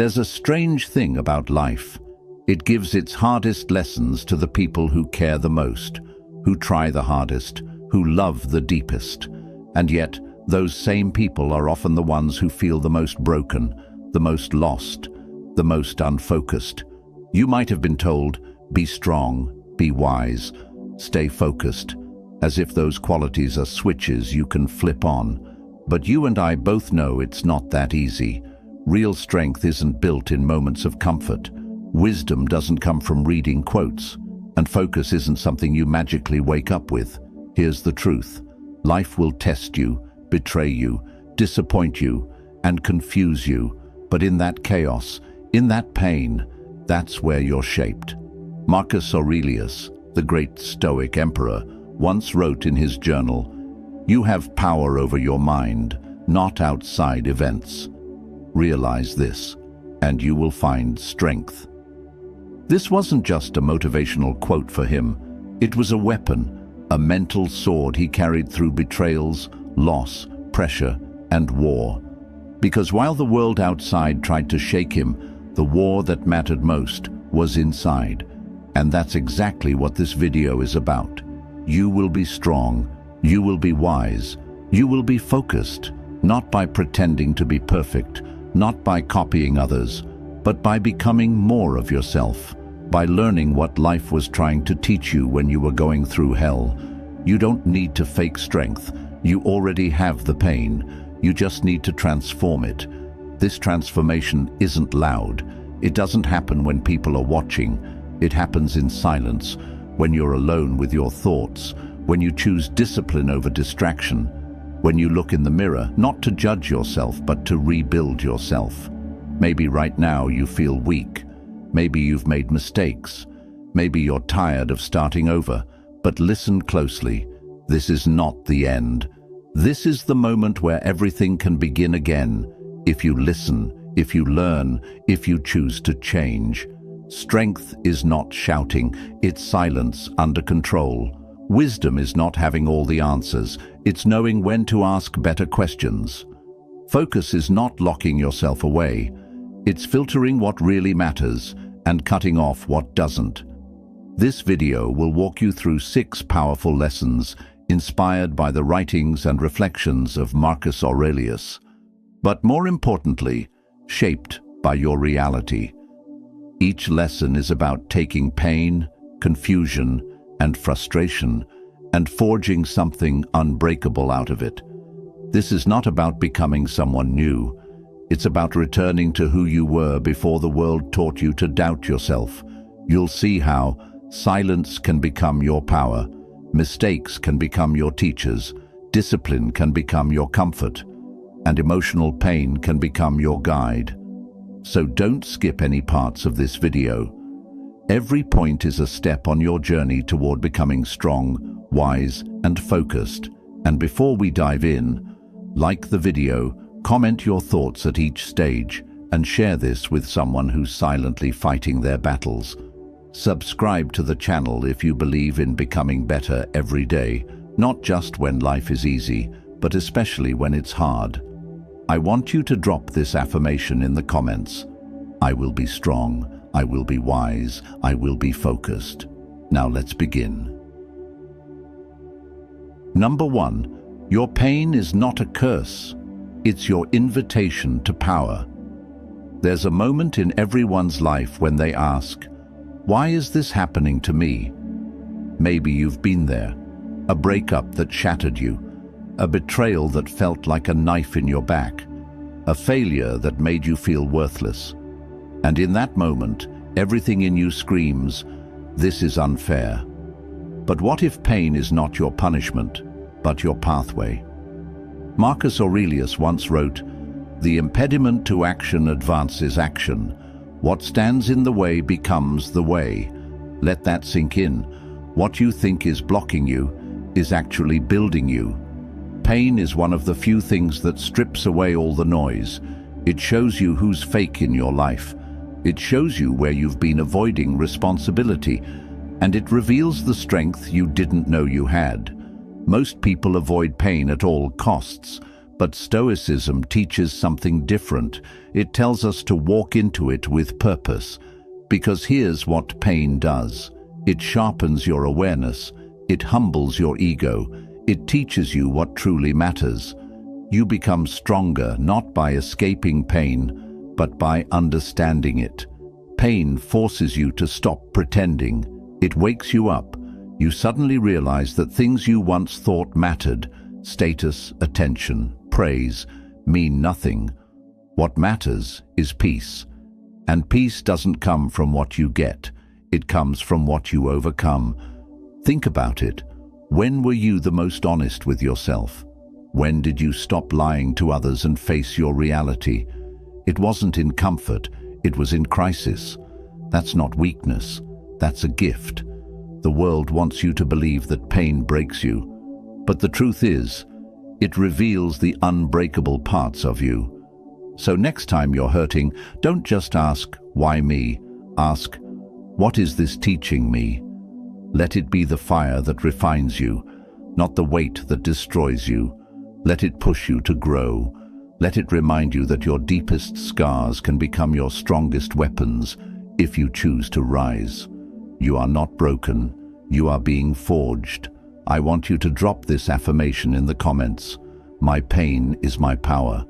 There's a strange thing about life. It gives its hardest lessons to the people who care the most, who try the hardest, who love the deepest. And yet, those same people are often the ones who feel the most broken, the most lost, the most unfocused. You might have been told, be strong, be wise, stay focused, as if those qualities are switches you can flip on. But you and I both know it's not that easy. Real strength isn't built in moments of comfort. Wisdom doesn't come from reading quotes, and focus isn't something you magically wake up with. Here's the truth. Life will test you, betray you, disappoint you, and confuse you. But in that chaos, in that pain, that's where you're shaped. Marcus Aurelius, the great Stoic emperor, once wrote in his journal, "You have power over your mind, not outside events. Realize this, and you will find strength." This wasn't just a motivational quote for him. It was a weapon, a mental sword he carried through betrayals, loss, pressure, and war. Because while the world outside tried to shake him, the war that mattered most was inside. And that's exactly what this video is about. You will be strong, you will be wise, you will be focused, not by pretending to be perfect, not by copying others, but by becoming more of yourself, by learning what life was trying to teach you when you were going through hell. You don't need to fake strength. You already have the pain. You just need to transform it. This transformation isn't loud. It doesn't happen when people are watching. It happens in silence, when you're alone with your thoughts, when you choose discipline over distraction, when you look in the mirror, not to judge yourself, but to rebuild yourself. Maybe right now you feel weak. Maybe you've made mistakes. Maybe you're tired of starting over. But listen closely. This is not the end. This is the moment where everything can begin again. If you listen, if you learn, if you choose to change. Strength is not shouting, it's silence under control. Wisdom is not having all the answers, it's knowing when to ask better questions. Focus is not locking yourself away, it's filtering what really matters and cutting off what doesn't. This video will walk you through 6 powerful lessons inspired by the writings and reflections of Marcus Aurelius, but more importantly, shaped by your reality. Each lesson is about taking pain, confusion, and frustration and forging something unbreakable out of it. This is not about becoming someone new. It's about returning to who you were before the world taught you to doubt yourself. You'll see how silence can become your power, mistakes can become your teachers, discipline can become your comfort, and emotional pain can become your guide. So don't skip any parts of this video. Every point is a step on your journey toward becoming strong, wise, and focused. And before we dive in, like the video, comment your thoughts at each stage, and share this with someone who's silently fighting their battles. Subscribe to the channel if you believe in becoming better every day, not just when life is easy, but especially when it's hard. I want you to drop this affirmation in the comments. I will be strong, I will be wise, I will be focused. Now let's begin. Number 1, your pain is not a curse. It's your invitation to power. There's a moment in everyone's life when they ask, why is this happening to me? Maybe you've been there. A breakup that shattered you. A betrayal that felt like a knife in your back. A failure that made you feel worthless. And in that moment, everything in you screams, this is unfair. But what if pain is not your punishment, but your pathway? Marcus Aurelius once wrote, "The impediment to action advances action. What stands in the way becomes the way." Let that sink in. What you think is blocking you is actually building you. Pain is one of the few things that strips away all the noise. It shows you who's fake in your life. It shows you where you've been avoiding responsibility, and it reveals the strength you didn't know you had. Most people avoid pain at all costs, But Stoicism teaches something different. It tells us to walk into it with purpose. Because here's what pain does. It sharpens your awareness. It humbles your ego. It teaches you what truly matters. You become stronger not by escaping pain, but by understanding it. Pain forces you to stop pretending. It wakes you up. You suddenly realize that things you once thought mattered, status, attention, praise, mean nothing. What matters is peace. And peace doesn't come from what you get. It comes from what you overcome. Think about it. When were you the most honest with yourself? When did you stop lying to others and face your reality? It wasn't in comfort, it was in crisis. That's not weakness, that's a gift. The world wants you to believe that pain breaks you. But the truth is, it reveals the unbreakable parts of you. So next time you're hurting, don't just ask, why me? Ask, what is this teaching me? Let it be the fire that refines you, not the weight that destroys you. Let it push you to grow. Let it remind you that your deepest scars can become your strongest weapons if you choose to rise. You are not broken. You are being forged. I want you to drop this affirmation in the comments. My pain is my power.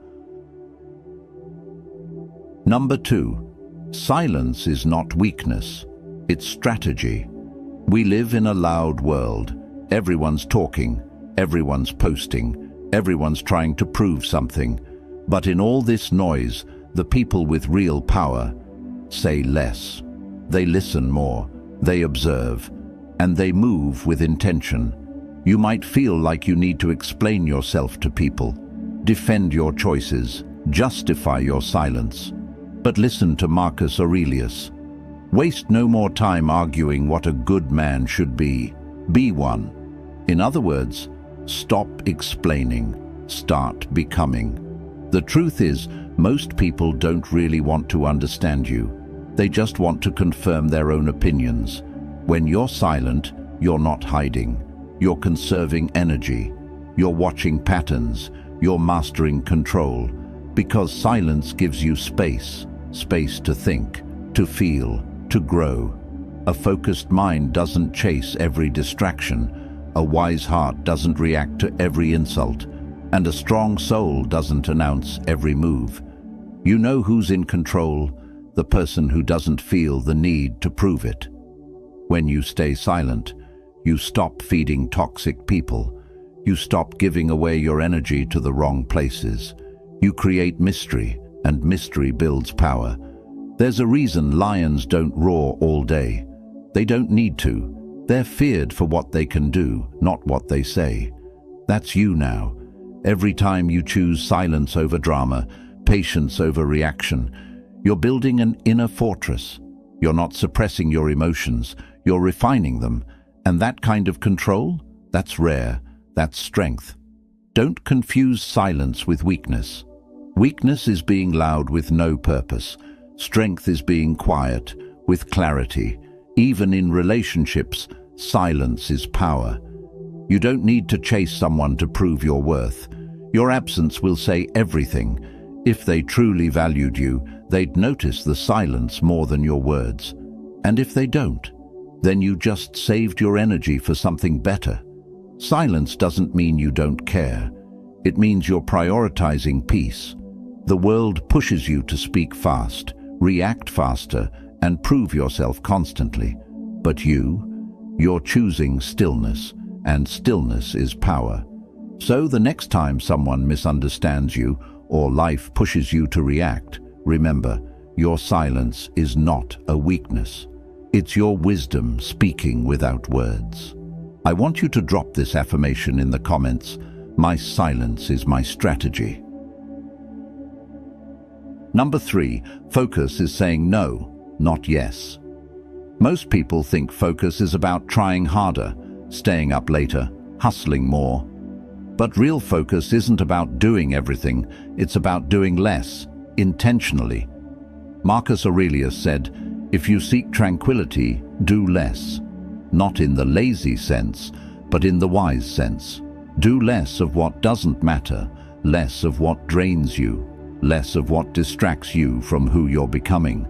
Number 2. Silence is not weakness. It's strategy. We live in a loud world. Everyone's talking. Everyone's posting. Everyone's trying to prove something. But in all this noise, the people with real power say less. They listen more. They observe. And they move with intention. You might feel like you need to explain yourself to people, defend your choices, justify your silence. But listen to Marcus Aurelius. Waste no more time arguing what a good man should be. Be one. In other words, stop explaining, start becoming. The truth is, most people don't really want to understand you. They just want to confirm their own opinions. When you're silent, you're not hiding. You're conserving energy. You're watching patterns. You're mastering control. Because silence gives you space. Space to think, to feel, to grow. A focused mind doesn't chase every distraction. A wise heart doesn't react to every insult. And a strong soul doesn't announce every move. You know who's in control? The person who doesn't feel the need to prove it. When you stay silent, you stop feeding toxic people. You stop giving away your energy to the wrong places. You create mystery, and mystery builds power. There's a reason lions don't roar all day. They don't need to. They're feared for what they can do, not what they say. That's you now. Every time you choose silence over drama, patience over reaction, you're building an inner fortress. You're not suppressing your emotions, you're refining them. And that kind of control, that's rare, that's strength. Don't confuse silence with weakness. Weakness is being loud with no purpose. Strength is being quiet, with clarity. Even in relationships, silence is power. You don't need to chase someone to prove your worth. Your absence will say everything. If they truly valued you, they'd notice the silence more than your words. And if they don't, then you just saved your energy for something better. Silence doesn't mean you don't care. It means you're prioritizing peace. The world pushes you to speak fast, react faster, and prove yourself constantly. But you're choosing stillness, and stillness is power. So the next time someone misunderstands you or life pushes you to react, remember, your silence is not a weakness. It's your wisdom speaking without words. I want you to drop this affirmation in the comments. My silence is my strategy. Number 3, focus is saying no, not yes. Most people think focus is about trying harder, staying up later, hustling more. But real focus isn't about doing everything, it's about doing less, intentionally. Marcus Aurelius said, if you seek tranquility, do less. Not in the lazy sense, but in the wise sense. Do less of what doesn't matter. less of what drains you, less of what distracts you from who you're becoming.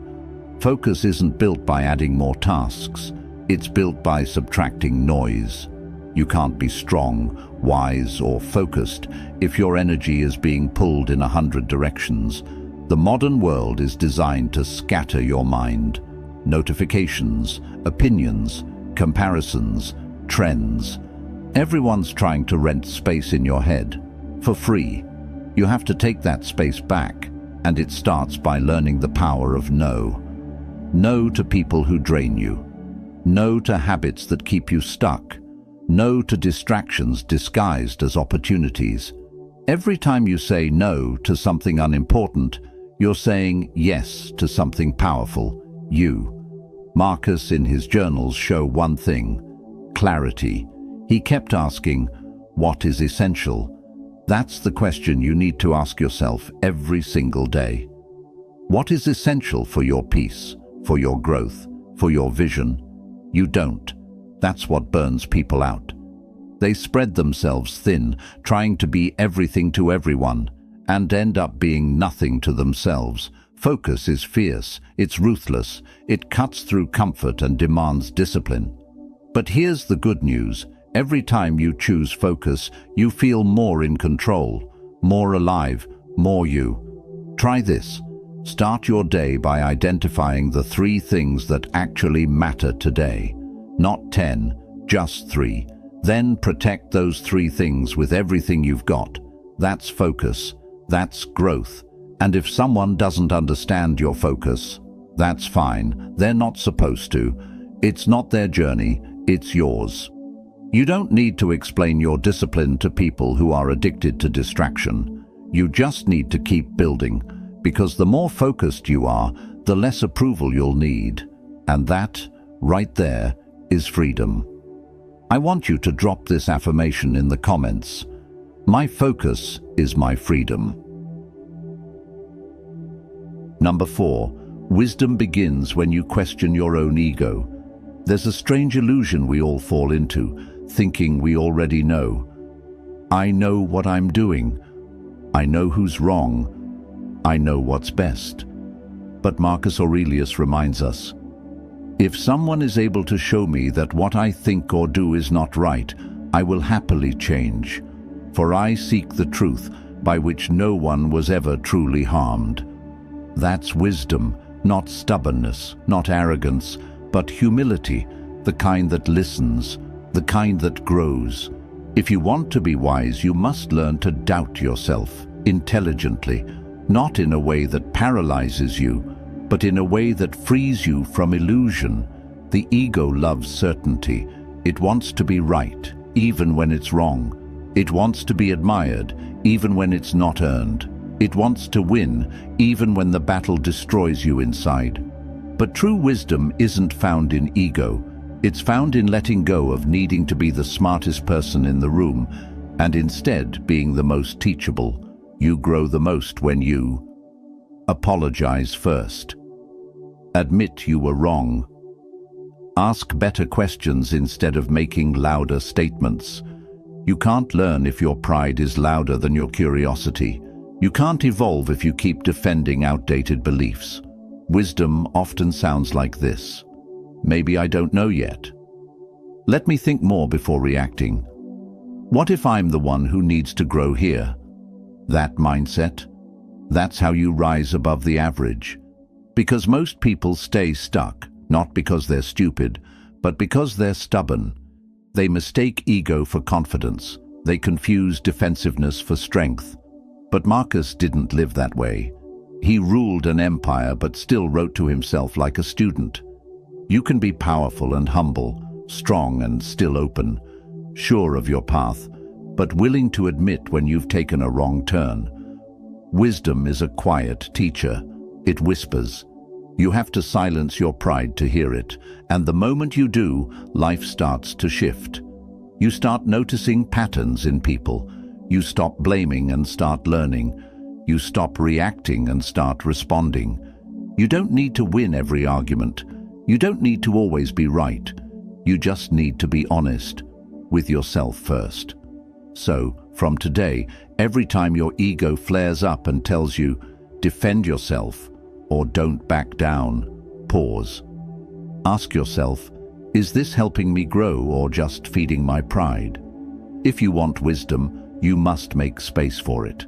Focus isn't built by adding more tasks, it's built by subtracting noise. You can't be strong, wise, or focused if your energy is being pulled in 100 directions. The modern world is designed to scatter your mind. Notifications, opinions, comparisons, trends. Everyone's trying to rent space in your head for free. You have to take that space back, and it starts by learning the power of no. No to people who drain you. No to habits that keep you stuck. No to distractions disguised as opportunities. Every time you say no to something unimportant, you're saying yes to something powerful, you. Marcus in his journals show one thing: clarity. He kept asking, what is essential? That's the question you need to ask yourself every single day. What is essential for your peace, for your growth, for your vision? You don't. That's what burns people out. They spread themselves thin, trying to be everything to everyone, and end up being nothing to themselves. Focus is fierce, it's ruthless, it cuts through comfort and demands discipline. But here's the good news: every time you choose focus, you feel more in control, more alive, more you. Try this. Start your day by identifying the 3 things that actually matter today. Not 10, just 3. Then protect those 3 things with everything you've got. That's focus. That's growth. And if someone doesn't understand your focus, that's fine. They're not supposed to. It's not their journey, it's yours. You don't need to explain your discipline to people who are addicted to distraction. You just need to keep building, because the more focused you are, the less approval you'll need. And that, right there, is freedom. I want you to drop this affirmation in the comments. My focus is my freedom. Number 4, wisdom begins when you question your own ego. There's a strange illusion we all fall into, thinking we already know. I know what I'm doing. I know who's wrong. I know what's best. But Marcus Aurelius reminds us, if someone is able to show me that what I think or do is not right, I will happily change. For I seek the truth by which no one was ever truly harmed. That's wisdom, not stubbornness, not arrogance, but humility, the kind that listens, the kind that grows. If you want to be wise, you must learn to doubt yourself intelligently, not in a way that paralyzes you, but in a way that frees you from illusion. The ego loves certainty. It wants to be right, even when it's wrong. It wants to be admired, even when it's not earned. It wants to win, even when the battle destroys you inside. But true wisdom isn't found in ego. It's found in letting go of needing to be the smartest person in the room, and instead being the most teachable. You grow the most when you apologize first. Admit you were wrong. Ask better questions instead of making louder statements. You can't learn if your pride is louder than your curiosity. You can't evolve if you keep defending outdated beliefs. Wisdom often sounds like this: maybe I don't know yet. Let me think more before reacting. What if I'm the one who needs to grow here? That mindset, that's how you rise above the average. Because most people stay stuck, not because they're stupid, but because they're stubborn. They mistake ego for confidence. They confuse defensiveness for strength. But Marcus didn't live that way. He ruled an empire but still wrote to himself like a student. You can be powerful and humble, strong and still open, sure of your path, but willing to admit when you've taken a wrong turn. Wisdom is a quiet teacher. It whispers. You have to silence your pride to hear it, and the moment you do, life starts to shift. You start noticing patterns in people. You stop blaming and start learning. You stop reacting and start responding. You don't need to win every argument. You don't need to always be right. You just need to be honest with yourself first. So, From today, every time your ego flares up and tells you, defend yourself or don't back down, pause. Ask yourself, is this helping me grow or just feeding my pride? If you want wisdom, you must make space for it.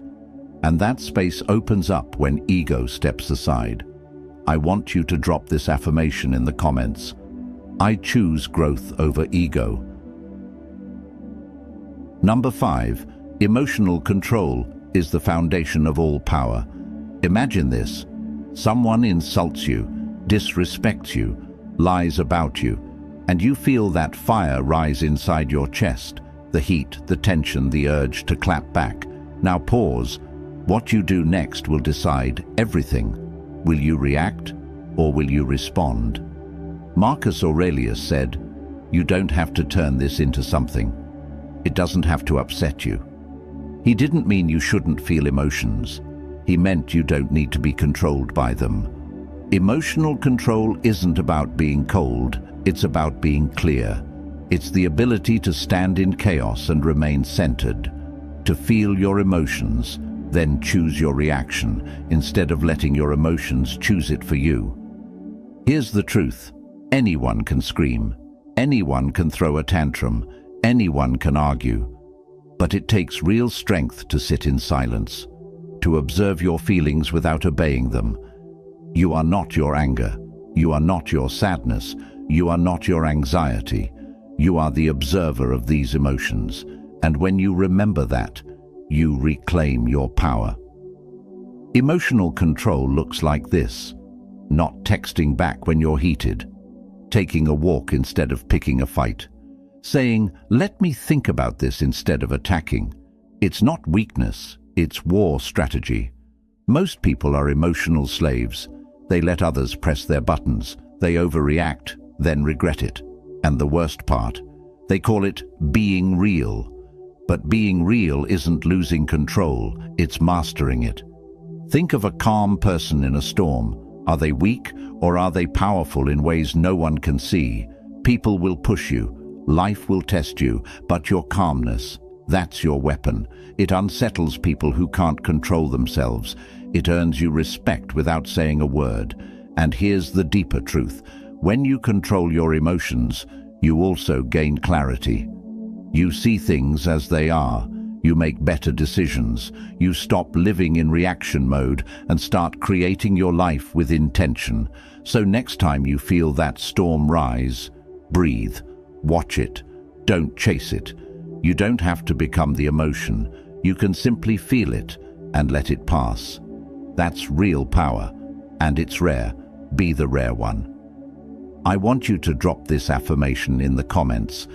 And that space opens up when ego steps aside. I want you to drop this affirmation in the comments. I choose growth over ego. Number 5, emotional control is the foundation of all power. Imagine this. Someone insults you, disrespects you, lies about you, and you feel that fire rise inside your chest, the heat, the tension, the urge to clap back. Now pause. What you do next will decide everything. Will you react or will you respond? Marcus Aurelius said, "You don't have to turn this into something. It doesn't have to upset you." He didn't mean you shouldn't feel emotions. He meant you don't need to be controlled by them. Emotional control isn't about being cold, it's about being clear. It's the ability to stand in chaos and remain centered, to feel your emotions, then choose your reaction, instead of letting your emotions choose it for you. Here's the truth. Anyone can scream. Anyone can throw a tantrum. Anyone can argue. But it takes real strength to sit in silence, to observe your feelings without obeying them. You are not your anger. You are not your sadness. You are not your anxiety. You are the observer of these emotions. And when you remember that, you reclaim your power. Emotional control looks like this. Not texting back when you're heated. Taking a walk instead of picking a fight. Saying, let me think about this instead of attacking. It's not weakness, it's war strategy. Most people are emotional slaves. They let others press their buttons. They overreact, then regret it. And the worst part, they call it being real. But being real isn't losing control, it's mastering it. Think of a calm person in a storm. Are they weak or are they powerful in ways no one can see? People will push you. Life will test you, but your calmness, that's your weapon. It unsettles people who can't control themselves. It earns you respect without saying a word. And here's the deeper truth. When you control your emotions, you also gain clarity. You see things as they are. You make better decisions. You stop living in reaction mode and start creating your life with intention. So next time you feel that storm rise, breathe. Watch it. Don't chase it. You don't have to become the emotion. You can simply feel it and let it pass. That's real power, and it's rare. Be the rare one. I want you to drop this affirmation in the comments